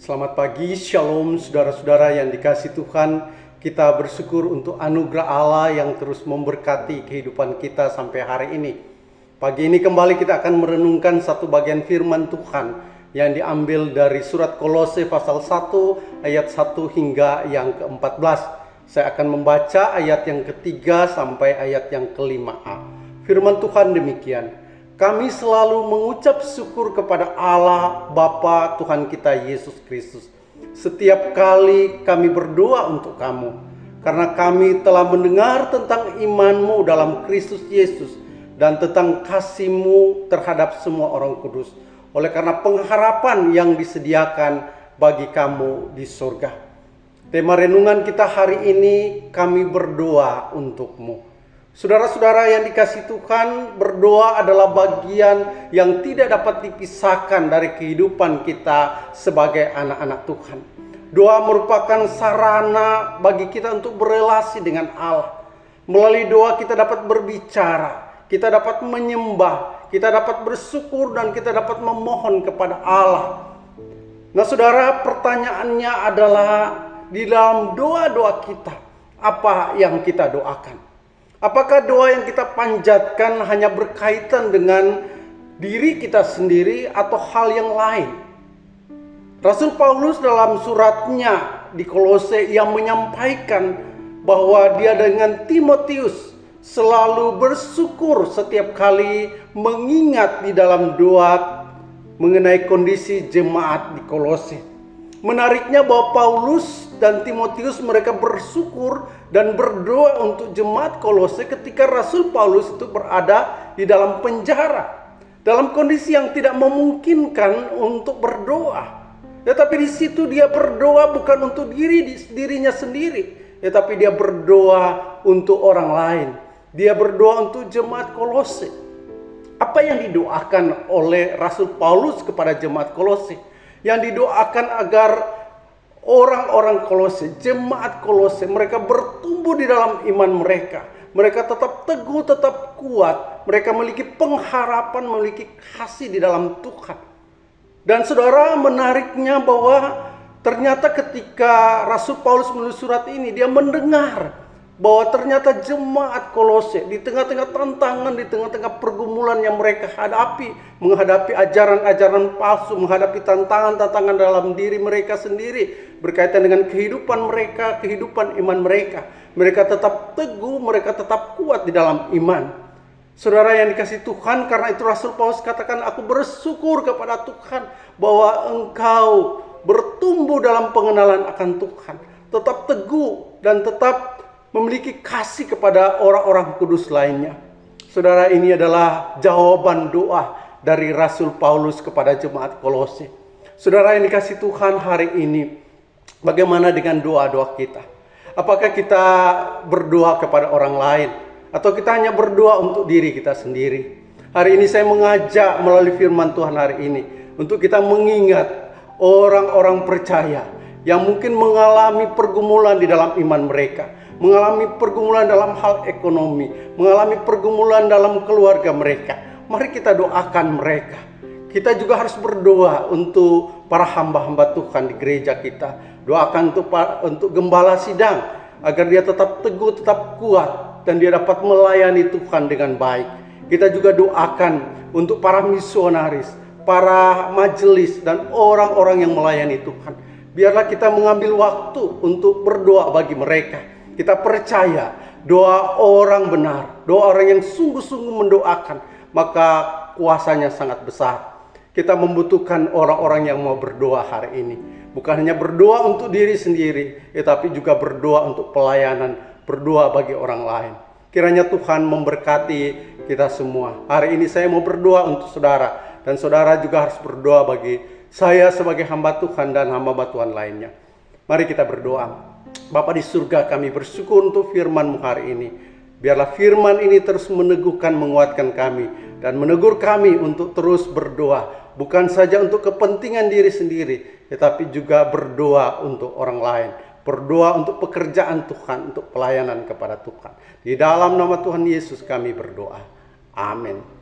Selamat pagi, shalom saudara-saudara yang dikasihi Tuhan. Kita bersyukur untuk anugerah Allah yang terus memberkati kehidupan kita sampai hari ini. Pagi ini kembali kita akan merenungkan satu bagian firman Tuhan yang diambil dari surat Kolose pasal 1 ayat 1 hingga yang ke-14. Saya akan membaca ayat yang ketiga sampai ayat yang ke-5a. Firman Tuhan demikian. Kami selalu mengucap syukur kepada Allah Bapa Tuhan kita Yesus Kristus setiap kali kami berdoa untuk kamu, karena kami telah mendengar tentang imanmu dalam Kristus Yesus dan tentang kasihmu terhadap semua orang kudus, oleh karena pengharapan yang disediakan bagi kamu di surga. Tema renungan kita hari ini, kami berdoa untukmu. Saudara-saudara yang dikasihi Tuhan, berdoa adalah bagian yang tidak dapat dipisahkan dari kehidupan kita sebagai anak-anak Tuhan. Doa merupakan sarana bagi kita untuk berelasi dengan Allah. Melalui doa kita dapat berbicara, kita dapat menyembah, kita dapat bersyukur, dan kita dapat memohon kepada Allah. Nah saudara, pertanyaannya adalah di dalam doa-doa kita, apa yang kita doakan? Apakah doa yang kita panjatkan hanya berkaitan dengan diri kita sendiri atau hal yang lain? Rasul Paulus dalam suratnya di Kolose yang menyampaikan bahwa dia dengan Timotius selalu bersyukur setiap kali mengingat di dalam doa mengenai kondisi jemaat di Kolose. Menariknya bahwa Paulus dan Timotius mereka bersyukur dan berdoa untuk jemaat Kolose ketika Rasul Paulus itu berada di dalam penjara, dalam kondisi yang tidak memungkinkan untuk berdoa. Tetapi di situ dia berdoa bukan untuk dirinya sendiri, tetapi dia berdoa untuk orang lain. Dia berdoa untuk jemaat Kolose. Apa yang didoakan oleh Rasul Paulus kepada jemaat Kolose? Yang didoakan agar orang-orang Kolose, jemaat Kolose, mereka bertumbuh di dalam iman mereka. Mereka tetap teguh, tetap kuat. Mereka memiliki pengharapan, memiliki kasih di dalam Tuhan. Dan saudara, menariknya bahwa ternyata ketika Rasul Paulus menulis surat ini, dia mendengar bahwa ternyata jemaat Kolose di tengah-tengah tantangan, di tengah-tengah pergumulan yang mereka hadapi, menghadapi ajaran-ajaran palsu, menghadapi tantangan-tantangan dalam diri mereka sendiri, berkaitan dengan kehidupan mereka, kehidupan iman mereka. Mereka tetap teguh, mereka tetap kuat di dalam iman. Saudara yang dikasihi Tuhan, karena itu Rasul Paulus katakan, aku bersyukur kepada Tuhan bahwa engkau bertumbuh dalam pengenalan akan Tuhan, tetap teguh dan tetap memiliki kasih kepada orang-orang kudus lainnya. Saudara, ini adalah jawaban doa dari Rasul Paulus kepada jemaat Kolose. Saudara yang dikasihi Tuhan, hari ini bagaimana dengan doa-doa kita? Apakah kita berdoa kepada orang lain, atau kita hanya berdoa untuk diri kita sendiri? Hari ini saya mengajak melalui firman Tuhan hari ini untuk kita mengingat orang-orang percaya yang mungkin mengalami pergumulan di dalam iman mereka, mengalami pergumulan dalam hal ekonomi, mengalami pergumulan dalam keluarga mereka. Mari kita doakan mereka. Kita juga harus berdoa untuk para hamba-hamba Tuhan di gereja kita. Doakan untuk gembala sidang, agar dia tetap teguh, tetap kuat, dan dia dapat melayani Tuhan dengan baik. Kita juga doakan untuk para misionaris, para majelis, dan orang-orang yang melayani Tuhan. Biarlah kita mengambil waktu untuk berdoa bagi mereka. Kita percaya doa orang benar, doa orang yang sungguh-sungguh mendoakan, maka kuasanya sangat besar. Kita membutuhkan orang-orang yang mau berdoa hari ini. Bukan hanya berdoa untuk diri sendiri, tetapi juga berdoa untuk pelayanan, berdoa bagi orang lain. Kiranya Tuhan memberkati kita semua. Hari ini saya mau berdoa untuk saudara, dan saudara juga harus berdoa bagi saya sebagai hamba Tuhan dan hamba Tuhan lainnya. Mari kita berdoa. Bapa di surga, kami bersyukur untuk firman-Mu hari ini. Biarlah firman ini terus meneguhkan, menguatkan kami, dan menegur kami untuk terus berdoa. Bukan saja untuk kepentingan diri sendiri, tetapi juga berdoa untuk orang lain. Berdoa untuk pekerjaan Tuhan, untuk pelayanan kepada Tuhan. Di dalam nama Tuhan Yesus kami berdoa. Amin.